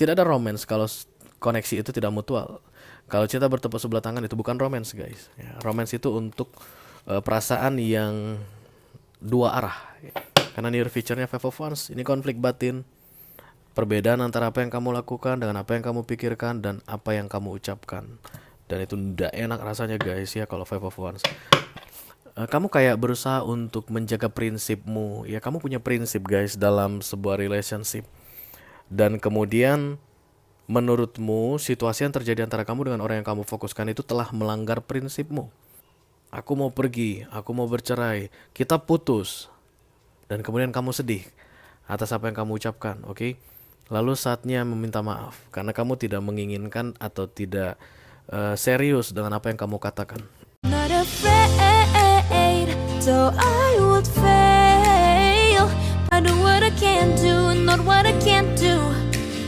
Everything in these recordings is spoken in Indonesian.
Tidak ada romance kalau koneksi itu tidak mutual. Kalau cinta bertepuk sebelah tangan itu bukan romance, guys. Ya, romance itu untuk perasaan yang dua arah. Karena near feature-nya Five of Wands, ini konflik batin. Perbedaan antara apa yang kamu lakukan dengan apa yang kamu pikirkan dan apa yang kamu ucapkan. Dan itu tidak enak rasanya, guys, ya kalau Five of Wands. Kamu kayak berusaha untuk menjaga prinsipmu. Ya, kamu punya prinsip, guys, dalam sebuah relationship. Dan kemudian menurutmu situasi yang terjadi antara kamu dengan orang yang kamu fokuskan itu telah melanggar prinsipmu. Aku mau pergi, aku mau bercerai, kita putus. Dan kemudian kamu sedih atas apa yang kamu ucapkan, oke? Lalu saatnya meminta maaf karena kamu tidak menginginkan atau tidak serius dengan apa yang kamu katakan. Not afraid, so I would fail. I do what I can do, not what I can't do.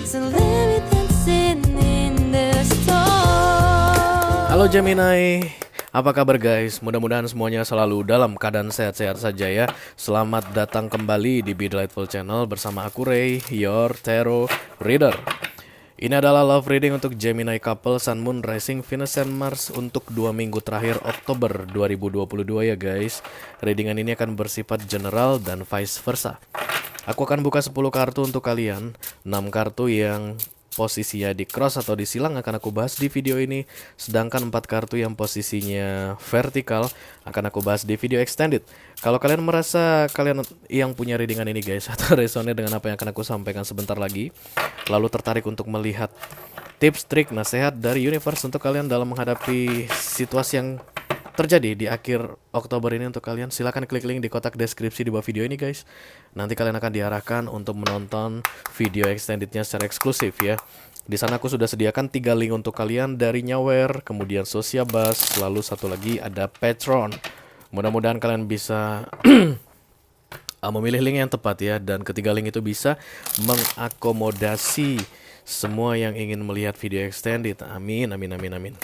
So let me dancing in the storm. Halo Gemini, apa kabar guys? Mudah-mudahan semuanya selalu dalam keadaan sehat-sehat saja ya. Selamat datang kembali di Be Delightful Channel bersama aku Ray, your tarot reader. Ini adalah love reading untuk Gemini couple Sun, Moon, Rising, Venus, and Mars untuk 2 minggu terakhir Oktober 2022 ya guys. Readingan ini akan bersifat general dan vice versa. Aku akan buka 10 kartu untuk kalian. 6 kartu yang posisinya di cross atau di silang akan aku bahas di video ini. Sedangkan 4 kartu yang posisinya vertikal akan aku bahas di video extended. Kalau kalian merasa kalian yang punya readingan ini guys atau resonate dengan apa yang akan aku sampaikan sebentar lagi, lalu tertarik untuk melihat tips, trik, nasihat dari universe untuk kalian dalam menghadapi situasi yang terjadi di akhir Oktober ini untuk kalian, silahkan klik link di kotak deskripsi di bawah video ini guys. Nanti kalian akan diarahkan untuk menonton video extendednya secara eksklusif ya. Di sana aku sudah sediakan 3 link untuk kalian dari Nyawer, kemudian Sociabas, lalu satu lagi ada Patreon. Mudah-mudahan kalian bisa memilih link yang tepat ya, dan ketiga link itu bisa mengakomodasi semua yang ingin melihat video extended. Amin, amin, amin, amin.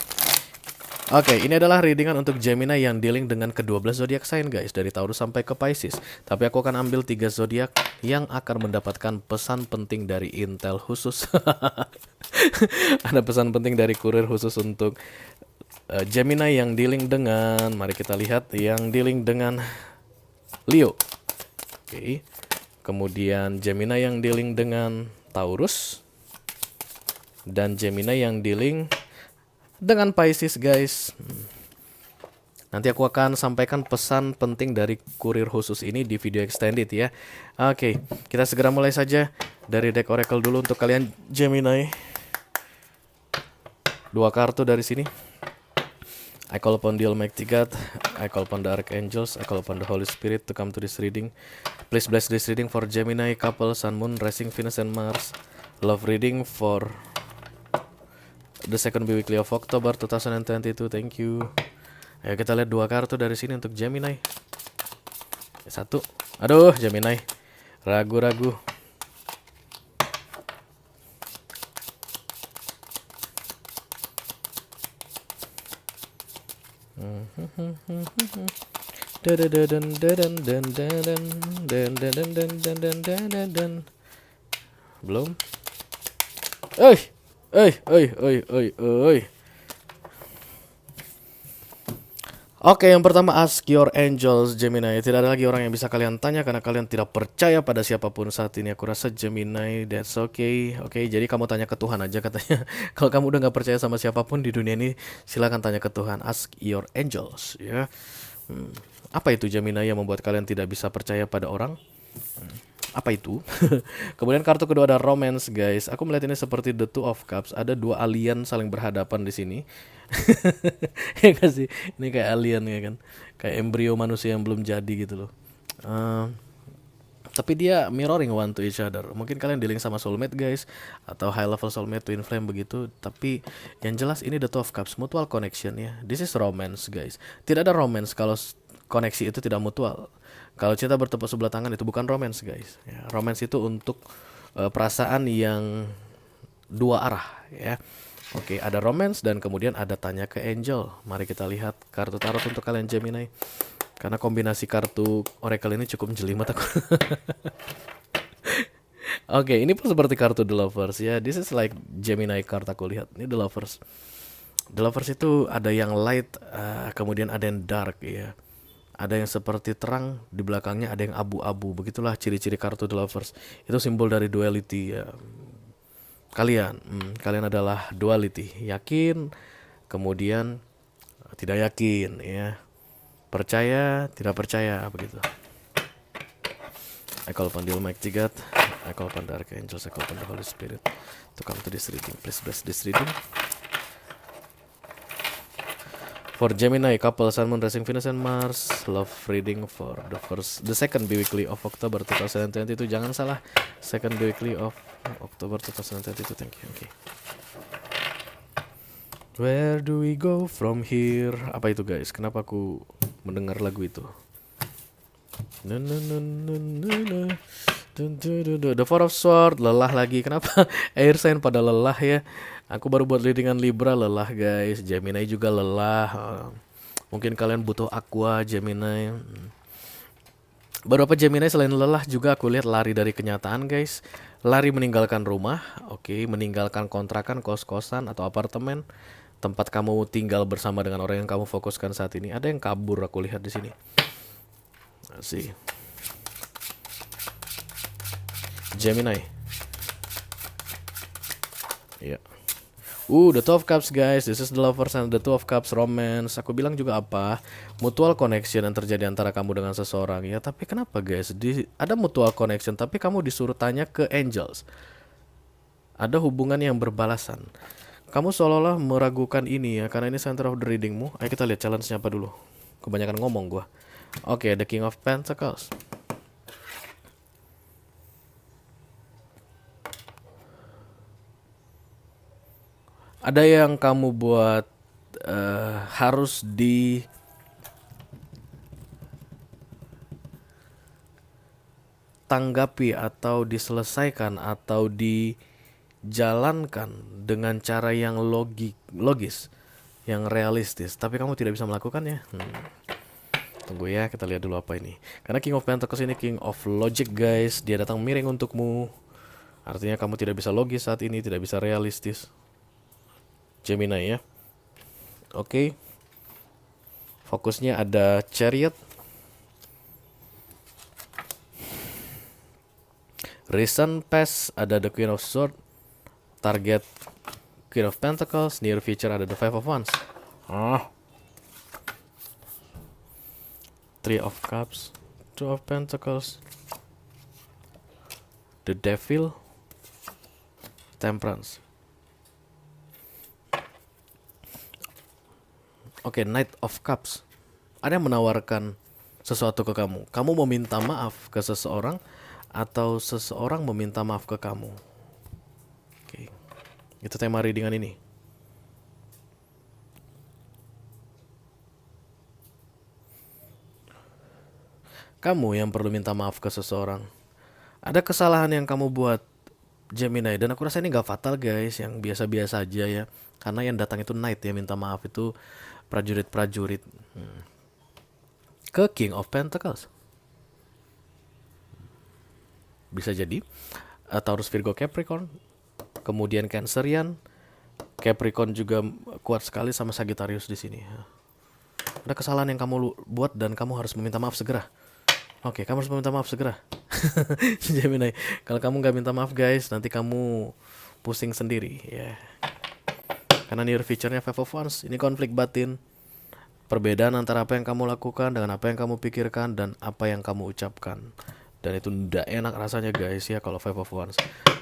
Oke, ini adalah readingan untuk Gemini yang dealing dengan ke-12 zodiak sign guys, dari Taurus sampai ke Pisces. Tapi aku akan ambil 3 zodiak yang akan mendapatkan pesan penting dari intel khusus. Ada pesan penting dari kurir khusus untuk Gemini yang dealing dengan, mari kita lihat, yang dealing dengan Leo. Oke. Kemudian Gemini yang dealing dengan Taurus. Dan Gemini yang dealing dengan Pisces guys. Nanti aku akan sampaikan pesan penting dari kurir khusus ini di video extended ya. Oke, kita segera mulai saja dari deck Oracle dulu untuk kalian Gemini. 2 kartu dari sini. I call upon the Almighty God, I call upon the Archangels, I call upon the Holy Spirit to come to this reading. Please bless this reading for Gemini couple Sun, Moon, Rising, Venus, and Mars. Love reading for the second weekly of October 2022. Thank you. Ayo kita lihat 2 kartu dari sini untuk Gemini. 1. Aduh, Gemini. Ragu-ragu. Belum. Oke, yang pertama, ask your angels Gemini. Tidak ada lagi orang yang bisa kalian tanya karena kalian tidak percaya pada siapapun saat ini. Aku rasa Gemini, that's okay. Oke, jadi kamu tanya ke Tuhan aja katanya. Kalau kamu udah gak percaya sama siapapun di dunia ini, silakan tanya ke Tuhan. Ask your angels ya. Apa itu Gemini yang membuat kalian tidak bisa percaya pada orang? Apa itu? Kemudian kartu kedua ada romance guys. Aku melihat ini seperti the two of cups. Ada 2 alien saling berhadapan di sini. Ya gak sih? Ini kayak alien ya kan, kayak embrio manusia yang belum jadi gitu loh. Tapi dia mirroring one to each other. Mungkin kalian dealing sama soulmate guys, atau high level soulmate, twin flame begitu. Tapi yang jelas ini the two of cups, mutual connection ya. This is romance guys. Tidak ada romance kalau koneksi itu tidak mutual. Kalau cinta bertepuk sebelah tangan itu bukan romance guys ya. Romance itu untuk perasaan yang dua arah ya. Oke, ada romance dan kemudian ada tanya ke angel. Mari kita lihat kartu tarot untuk kalian Gemini. Karena kombinasi kartu Oracle ini cukup jelimet aku. Oke, ini pun seperti kartu The Lovers ya. This is like Gemini card aku lihat. Ini The Lovers. The Lovers itu ada yang light, kemudian ada yang dark ya. Ada yang seperti terang, di belakangnya ada yang abu-abu. Begitulah ciri-ciri kartu The Lovers. Itu simbol dari duality ya. Kalian adalah duality. Yakin, kemudian tidak yakin ya. Percaya, tidak percaya begitu. I call upon the Almighty God, I call upon the Archangels, I call upon the Holy Spirit to come to this reading. Please bless this reading. For Gemini, couple, Sun, Moon, Rising, Venus, and Mars. Love reading for the second biweekly of October 2022. Jangan salah, second biweekly of October 2022. Thank you. Okay. Where do we go from here? Apa itu guys? Kenapa aku mendengar lagu itu? The Four of Swords, lelah lagi. Kenapa air sign pada lelah ya? Aku baru buat readingan Libra, lelah guys. Gemini juga lelah. Mungkin kalian butuh aqua, Gemini. Beberapa Gemini selain lelah juga aku lihat lari dari kenyataan guys. Lari meninggalkan rumah, oke, meninggalkan kontrakan, kos-kosan atau apartemen, tempat kamu tinggal bersama dengan orang yang kamu fokuskan saat ini. Ada yang kabur aku lihat di sini. See. Gemini. Ya. Yeah. The Two of Cups guys. This is the Lovers and the Two of Cups romance. Aku bilang juga apa? Mutual connection yang terjadi antara kamu dengan seseorang. Ya, tapi kenapa guys? Ada mutual connection tapi kamu disuruh tanya ke angels. Ada hubungan yang berbalasan. Kamu seolah-olah meragukan ini ya, karena ini center of the readingmu. Ayo kita lihat challenge-nya apa dulu. Kebanyakan ngomong gua. Oke, the King of Pentacles. Ada yang kamu buat harus ditanggapi atau diselesaikan atau dijalankan dengan cara yang logis, yang realistis. Tapi kamu tidak bisa melakukannya. Tunggu ya, kita lihat dulu apa ini. Karena King of Pentacles ini King of Logic guys. Dia datang miring untukmu. Artinya kamu tidak bisa logis saat ini, tidak bisa realistis. Gemini ya. Oke. Fokusnya ada Chariot, Recent Past, ada the Queen of Swords, target Queen of Pentacles, near future ada the Five of Wands. Three of Cups, Two of Pentacles, the Devil, Temperance. Oke, Knight of Cups. Ada yang menawarkan sesuatu ke kamu. Kamu meminta maaf ke seseorang atau seseorang meminta maaf ke kamu. Oke. Itu tema readingan ini. Kamu yang perlu minta maaf ke seseorang. Ada kesalahan yang kamu buat, Gemini, dan aku rasa ini gak fatal guys, yang biasa-biasa aja ya. Karena yang datang itu Knight ya, minta maaf itu prajurit-prajurit. Ke King of Pentacles. Bisa jadi Taurus, Virgo, Capricorn. Kemudian Cancerian. Capricorn juga kuat sekali sama Sagittarius di sini. Ada kesalahan yang kamu buat dan kamu harus meminta maaf segera. Oke, kamu harus meminta maaf segera. Gemini, kalau kamu gak minta maaf guys, nanti kamu pusing sendiri ya. Karena near future-nya Five of Wands. Ini konflik batin. Perbedaan antara apa yang kamu lakukan dengan apa yang kamu pikirkan dan apa yang kamu ucapkan. Dan itu tidak enak rasanya guys ya kalau Five of Wands.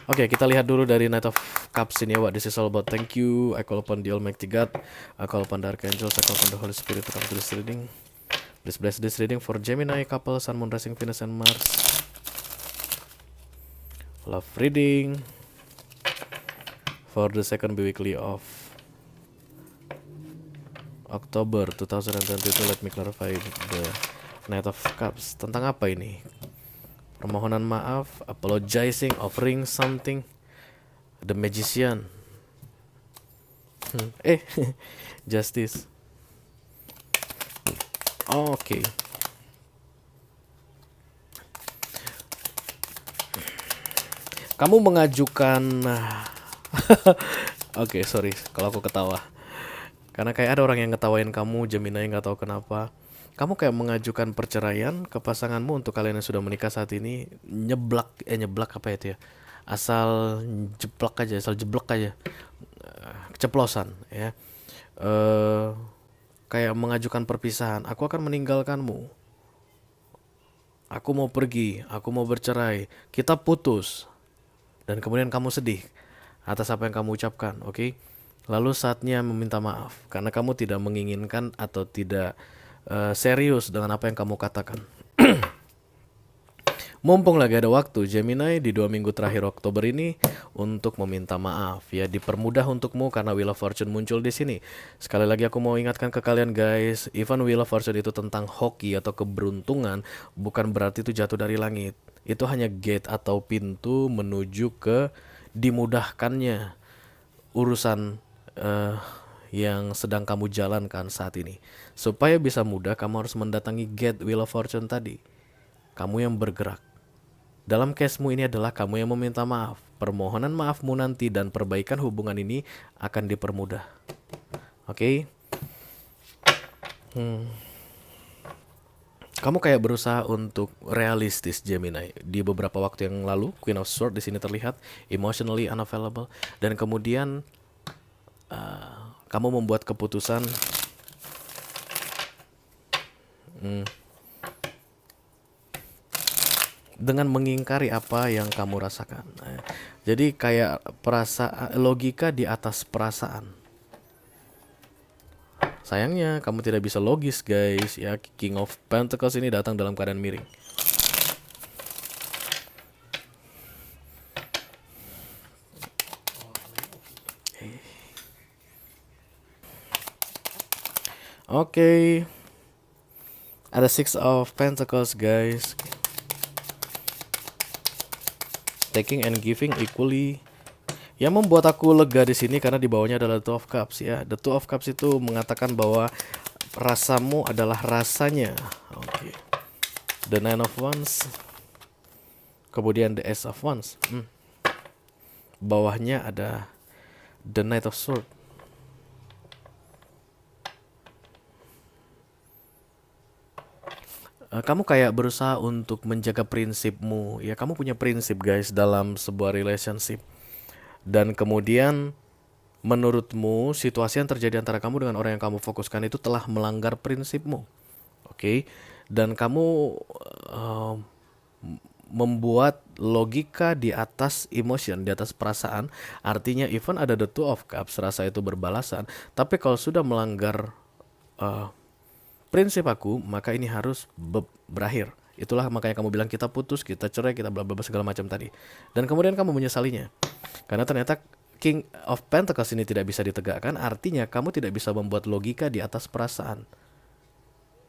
Oke, kita lihat dulu dari Knight of Cups ini what this is all about. Thank you. I call upon the Almighty God. I call upon the Archangels. I call upon the Holy Spirit to come to this reading. Please bless this reading for Gemini couple, Sun, Moon, Rising, Venus, and Mars. Love reading for the second biweekly of October 2022. Let me clarify the Knight of Cups. Tentang apa ini? Permohonan maaf, apologizing, offering something. The Magician. Justice. Oke. Kamu mengajukan Oke, sorry kalau aku ketawa. Karena kayak ada orang yang ngetawain kamu, Gemini, nggak tahu kenapa. Kamu kayak mengajukan perceraian ke pasanganmu untuk kalian yang sudah menikah saat ini. Nyeblak apa itu ya? Asal jeblak aja, asal jeblek aja. Keceplosan ya. eh Kayak mengajukan perpisahan. Aku akan meninggalkanmu. Aku mau pergi, aku mau bercerai. Kita putus. Dan kemudian kamu sedih atas apa yang kamu ucapkan, oke? Lalu saatnya meminta maaf karena kamu tidak menginginkan atau tidak serius dengan apa yang kamu katakan. Mumpung lagi ada waktu, Gemini, di 2 minggu terakhir Oktober ini untuk meminta maaf ya, dipermudah untukmu karena Wheel of Fortune muncul di sini. Sekali lagi aku mau ingatkan ke kalian guys, even Wheel of Fortune itu tentang hoki atau keberuntungan, bukan berarti itu jatuh dari langit. Itu hanya gate atau pintu menuju ke dimudahkannya urusan yang sedang kamu jalankan saat ini. Supaya bisa mudah, kamu harus mendatangi gate Wheel of Fortune tadi. Kamu yang bergerak. Dalam case-mu ini adalah kamu yang meminta maaf. Permohonan maafmu nanti dan perbaikan hubungan ini akan dipermudah. Oke? Kamu kayak berusaha untuk realistis, Gemini. Di beberapa waktu yang lalu, Queen of Swords di sini terlihat emotionally unavailable, dan kemudian kamu membuat keputusan dengan mengingkari apa yang kamu rasakan. Jadi kayak logika di atas perasaan. Sayangnya kamu tidak bisa logis guys ya. King of Pentacles ini datang dalam keadaan miring. Oke. Ada Six of Pentacles guys. Taking and giving equally. Yang membuat aku lega di sini karena di bawahnya adalah The Two of Cups ya. The Two of Cups itu mengatakan bahwa rasamu adalah rasanya. Oke. The Nine of Wands. Kemudian the Ace of Wands. Bawahnya ada the Knight of Swords. Kamu kayak berusaha untuk menjaga prinsipmu. Ya, kamu punya prinsip guys dalam sebuah relationship. Dan kemudian menurutmu situasi yang terjadi antara kamu dengan orang yang kamu fokuskan itu telah melanggar prinsipmu. Oke. Dan kamu membuat logika di atas emotion, di atas perasaan. Artinya even ada the Two of Cups, rasa itu berbalasan. Tapi kalau sudah melanggar prinsip aku, maka ini harus berakhir. Itulah makanya kamu bilang kita putus, kita cerai, kita bla bla bla segala macam tadi. Dan kemudian kamu menyesalinya. Karena ternyata King of Pentacles ini tidak bisa ditegakkan, artinya kamu tidak bisa membuat logika di atas perasaan.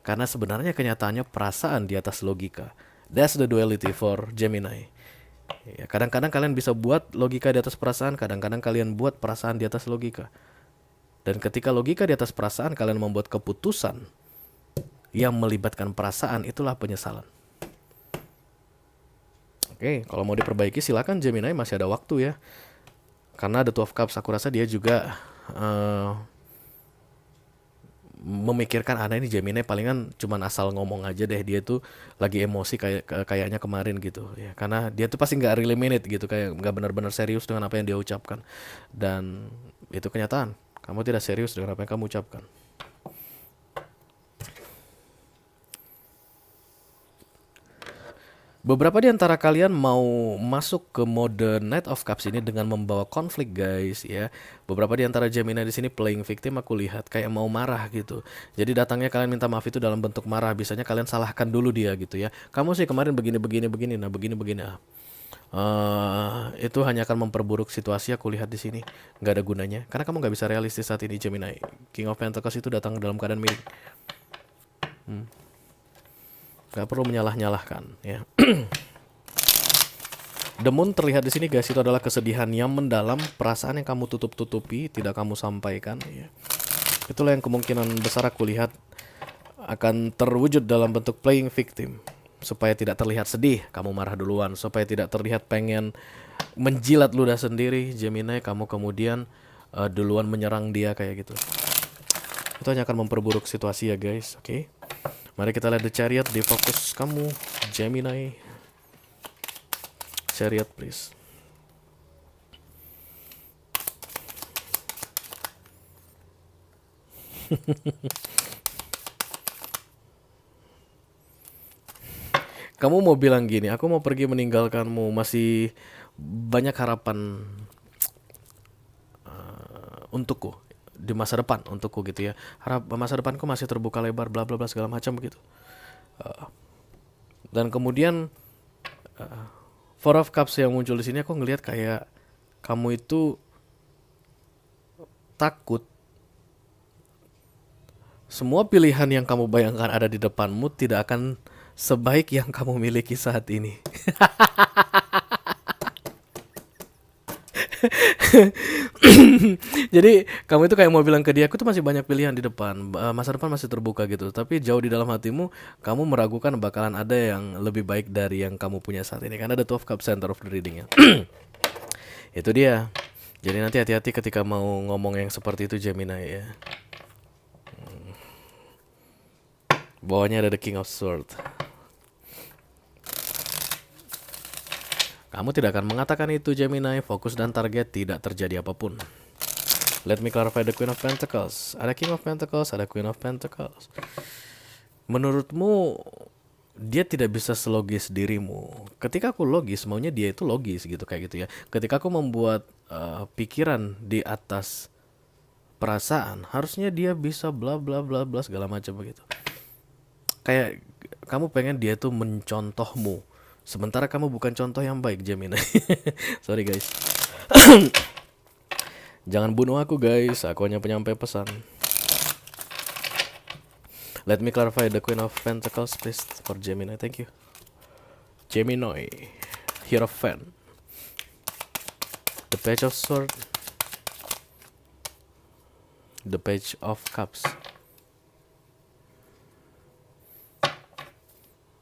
Karena sebenarnya kenyataannya perasaan di atas logika. That's the duality for Gemini. Ya, kadang-kadang kalian bisa buat logika di atas perasaan, kadang-kadang kalian buat perasaan di atas logika. Dan ketika logika di atas perasaan, kalian membuat keputusan yang melibatkan perasaan, itulah penyesalan. Oke, kalau mau diperbaiki silakan Gemini, masih ada waktu ya. Karena The Two of Cups, aku rasa dia juga memikirkan ini Gemini palingan cuman asal ngomong aja deh, dia tuh lagi emosi kayaknya kemarin gitu ya. Karena dia tuh pasti nggak really mean it gitu, kayak nggak benar-benar serius dengan apa yang dia ucapkan. Dan itu kenyataan, kamu tidak serius dengan apa yang kamu ucapkan. Beberapa di antara kalian mau masuk ke mode Knight of Cups ini dengan membawa konflik guys ya. Beberapa di antara Gemini di sini playing victim, aku lihat kayak mau marah gitu. Jadi datangnya kalian minta maaf itu dalam bentuk marah. Biasanya kalian salahkan dulu dia gitu ya. Kamu sih kemarin begini. Nah begini. Itu hanya akan memperburuk situasi, aku lihat di sini. Nggak ada gunanya. Karena kamu nggak bisa realistis saat ini Gemini. King of Pentacles itu datang dalam keadaan miring. Gak perlu menyalah-nyalahkan ya. The Moon terlihat di sini guys, itu adalah kesedihan yang mendalam, perasaan yang kamu tutup-tutupi, tidak kamu sampaikan ya. Itulah yang kemungkinan besar aku lihat akan terwujud dalam bentuk playing victim. Supaya tidak terlihat sedih, kamu marah duluan. Supaya tidak terlihat pengen menjilat ludah sendiri Gemini, kamu kemudian duluan menyerang dia kayak gitu. Itu hanya akan memperburuk situasi ya guys. Oke. Mari kita lihat The Chariot di fokus kamu Gemini. Chariot please. Kamu mau bilang gini, aku mau pergi meninggalkanmu, masih banyak harapan untukku di masa depan untukku gitu ya. Harap masa depanku masih terbuka lebar bla bla bla segala macam begitu. Dan kemudian Four of Cups yang muncul di sini, aku ngelihat kayak kamu itu takut semua pilihan yang kamu bayangkan ada di depanmu tidak akan sebaik yang kamu miliki saat ini. Jadi kamu itu kayak mau bilang ke dia, aku tuh masih banyak pilihan di depan, masa depan masih terbuka gitu. Tapi jauh di dalam hatimu, kamu meragukan bakalan ada yang lebih baik dari yang kamu punya saat ini. Karena ada 12 Cup center of the reading ya. Itu dia. Jadi nanti hati-hati ketika mau ngomong yang seperti itu Gemini ya. Bawahnya ada the King of Swords. Kamu tidak akan mengatakan itu Gemini, fokus dan target, tidak terjadi apapun. Let me clarify the Queen of Pentacles. Ada King of Pentacles, ada Queen of Pentacles. Menurutmu dia tidak bisa selogis dirimu. Ketika aku logis, maunya dia itu logis gitu kayak gitu ya. Ketika aku membuat pikiran di atas perasaan, harusnya dia bisa bla bla bla bla segala macam begitu. Kayak kamu pengen dia tuh mencontohmu, sementara kamu bukan contoh yang baik Gemini. Sorry guys. Jangan bunuh aku guys, aku hanya penyampai pesan. Let me clarify the Queen of Pentacles please for Gemini, thank you. Gemini, Hierophant, the Page of Swords, the Page of Cups.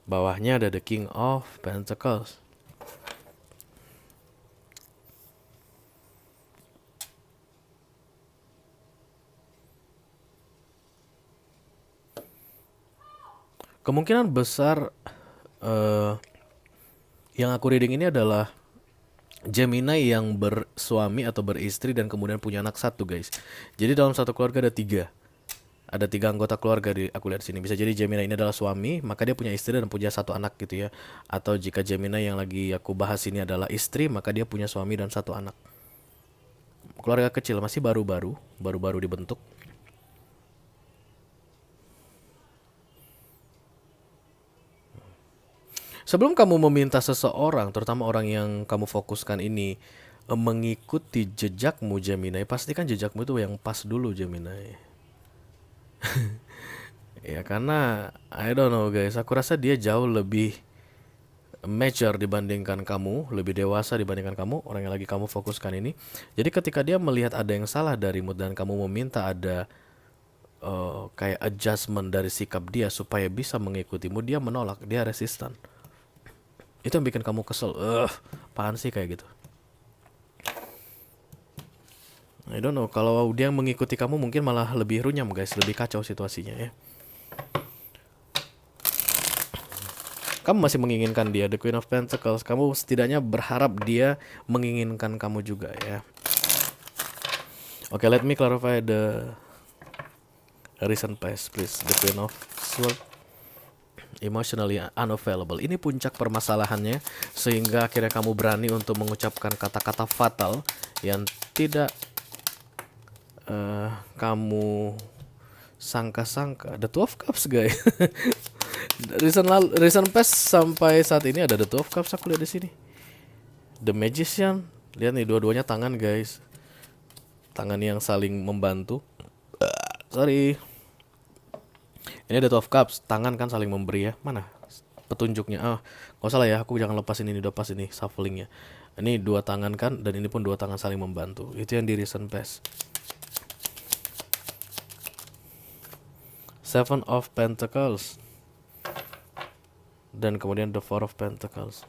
Bawahnya ada the King of Pentacles. Kemungkinan besar yang aku reading ini adalah Gemini yang bersuami atau beristri dan kemudian punya anak satu guys. Jadi dalam satu keluarga ada tiga. Ada tiga anggota keluarga di aku lihat sini. Bisa jadi Gemini ini adalah suami, maka dia punya istri dan punya satu anak gitu ya. Atau jika Gemini yang lagi aku bahas ini adalah istri, maka dia punya suami dan satu anak. Keluarga kecil, masih baru-baru dibentuk. Sebelum kamu meminta seseorang, terutama orang yang kamu fokuskan ini, mengikuti jejakmu Gemini, pastikan jejakmu itu yang pas dulu Gemini. Ya karena I don't know guys, aku rasa dia jauh lebih mature dibandingkan kamu, lebih dewasa dibandingkan kamu, orang yang lagi kamu fokuskan ini. Jadi ketika dia melihat ada yang salah darimu dan kamu meminta ada kayak adjustment dari sikap dia supaya bisa mengikutimu, dia menolak, dia resistan. Itu yang bikin kamu kesel. Apaan sih kayak gitu. I don't know, kalau dia mengikuti kamu mungkin malah lebih runyam guys, lebih kacau situasinya ya. Kamu masih menginginkan dia, the Queen of Pentacles. Kamu setidaknya berharap dia menginginkan kamu juga ya. Oke, let me clarify the recent past please. The Queen of Swords, emotionally unavailable. Ini puncak permasalahannya, sehingga akhirnya kamu berani untuk mengucapkan kata-kata fatal yang tidak kamu sangka-sangka. The 12 Cups guys. Recent past sampai saat ini ada the 12 Cups aku lihat di sini. The Magician, lihat nih dua-duanya tangan guys. Tangan yang saling membantu. Sorry. Ini ada 12 Cups, tangan kan saling memberi ya. Mana petunjuknya? Gak usah lah ya, aku jangan lepasin ini, lepas ini shufflingnya. Ini dua tangan kan, dan ini pun dua tangan saling membantu. Itu yang di recent past. Seven of Pentacles. Dan kemudian the Four of Pentacles.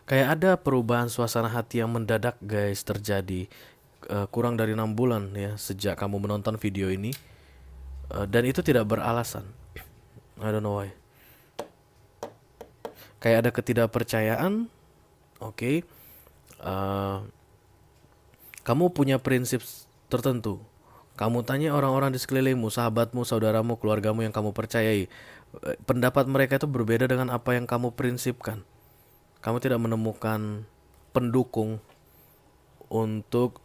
Kayak ada perubahan suasana hati yang mendadak guys terjadi. Kurang dari 6 bulan ya sejak kamu menonton video ini. Dan itu tidak beralasan. I don't know why. Kayak ada ketidakpercayaan. Oke. Kamu punya prinsip tertentu. Kamu tanya orang-orang di sekelilingmu, sahabatmu, saudaramu, keluargamu yang kamu percayai. Pendapat mereka itu berbeda dengan apa yang kamu prinsipkan. Kamu tidak menemukan pendukung untuk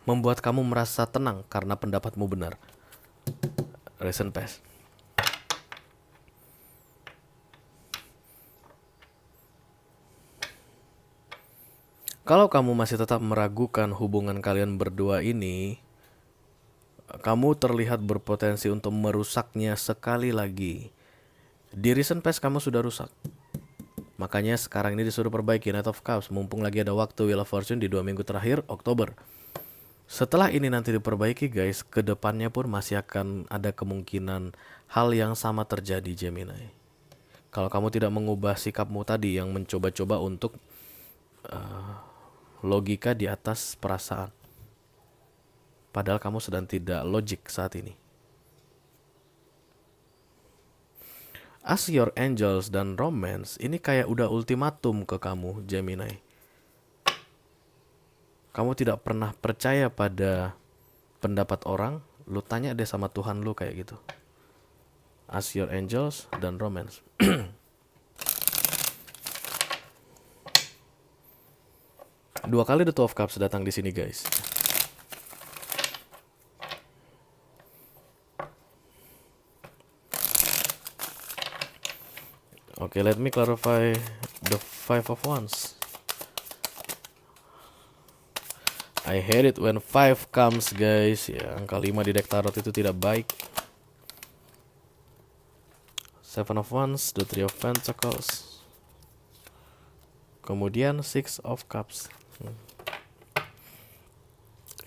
membuat kamu merasa tenang karena pendapatmu benar. Recent past. Kalau kamu masih tetap meragukan hubungan kalian berdua ini, kamu terlihat berpotensi untuk merusaknya sekali lagi. Di recent past kamu sudah rusak. Makanya sekarang ini disuruh perbaiki Knight of Cups. Mumpung lagi ada waktu Wheel of Fortune di 2 minggu terakhir Oktober. Setelah ini nanti diperbaiki guys, kedepannya pun masih akan ada kemungkinan hal yang sama terjadi Gemini. Kalau kamu tidak mengubah sikapmu tadi yang mencoba-coba untuk logika di atas perasaan. Padahal kamu sedang tidak logik saat ini. Ask Your Angels dan Romance ini kayak udah ultimatum ke kamu Gemini. Kamu tidak pernah percaya pada pendapat orang, lu tanya deh sama Tuhan lu kayak gitu. Ask Your Angels dan Romance. Dua kali The Two of Cups datang di sini guys. Okay, let me clarify the Five of Wands. I hate it when 5 comes guys. Ya, angka 5 di deck tarot itu tidak baik. Seven of Wands, the Three of Pentacles. Kemudian Six of Cups.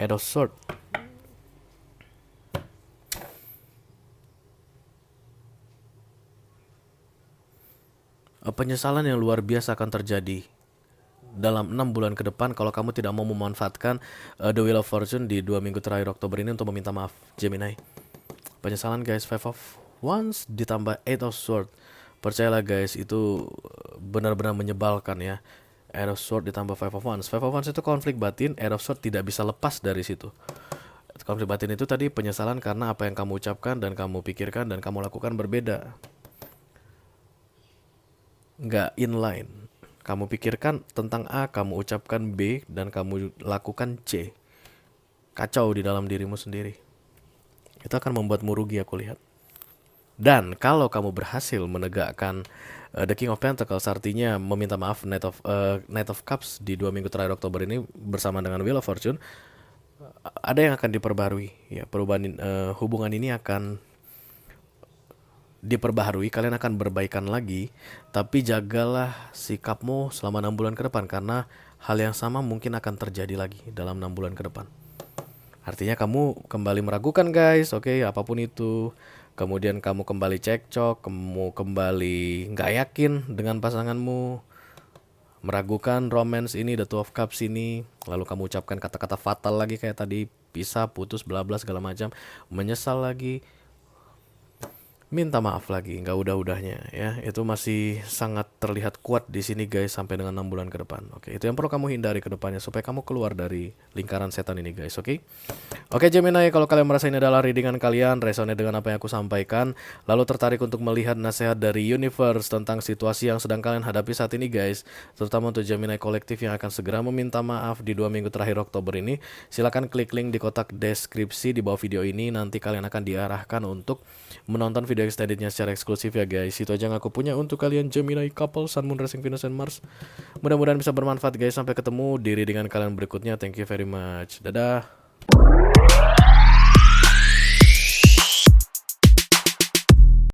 Eight of Swords. Penyesalan yang luar biasa akan terjadi dalam 6 bulan ke depan kalau kamu tidak mau memanfaatkan The Wheel of Fortune di 2 minggu terakhir Oktober ini untuk meminta maaf Gemini. Penyesalan guys. Five of Wands ditambah Eight of Swords. Percayalah guys, itu benar-benar menyebalkan ya. Eight of Swords ditambah Five of Wands. Five of Wands itu konflik batin, Eight of Swords tidak bisa lepas dari situ. Konflik batin itu tadi penyesalan karena apa yang kamu ucapkan dan kamu pikirkan dan kamu lakukan berbeda. Nggak inline. Kamu pikirkan tentang A, kamu ucapkan B, dan kamu lakukan C. Kacau di dalam dirimu sendiri. Itu akan membuatmu rugi aku lihat. Dan kalau kamu berhasil menegakkan The King of Pentacles, artinya meminta maaf Knight of Cups di 2 minggu terakhir Oktober ini bersama dengan Wheel of Fortune, ada yang akan diperbarui. Ya, perubahan hubungan ini akan diperbaharui, kalian akan berbaikan lagi, tapi jagalah sikapmu selama 6 bulan ke depan karena hal yang sama mungkin akan terjadi lagi dalam 6 bulan ke depan. Artinya kamu kembali meragukan guys, oke, apapun itu. Kemudian kamu kembali cekcok, kamu kembali nggak yakin dengan pasanganmu, meragukan romance ini, The Two of Cups ini, lalu kamu ucapkan kata-kata fatal lagi kayak tadi, pisah, putus, bla bla segala macam, menyesal lagi. Minta maaf lagi, nggak udah-udahnya ya. Itu masih sangat terlihat kuat di sini guys sampai dengan 6 bulan ke depan. Oke, itu yang perlu kamu hindari ke depannya supaya kamu keluar dari lingkaran setan ini guys, oke? Oke Gemini, kalau kalian merasa ini adalah readingan kalian, resonate dengan apa yang aku sampaikan, lalu tertarik untuk melihat nasihat dari universe tentang situasi yang sedang kalian hadapi saat ini guys, terutama untuk Gemini kolektif yang akan segera meminta maaf di 2 minggu terakhir Oktober ini, silakan klik link di kotak deskripsi di bawah video ini. Nanti kalian akan diarahkan untuk menonton video extendednya secara eksklusif ya guys. Itu aja yang aku punya untuk kalian Gemini couple, Sun, Moon, Rising, Venus, and Mars. Mudah-mudahan bisa bermanfaat guys. Sampai ketemu di readingan kalian berikutnya. Thank you very much. Dadah.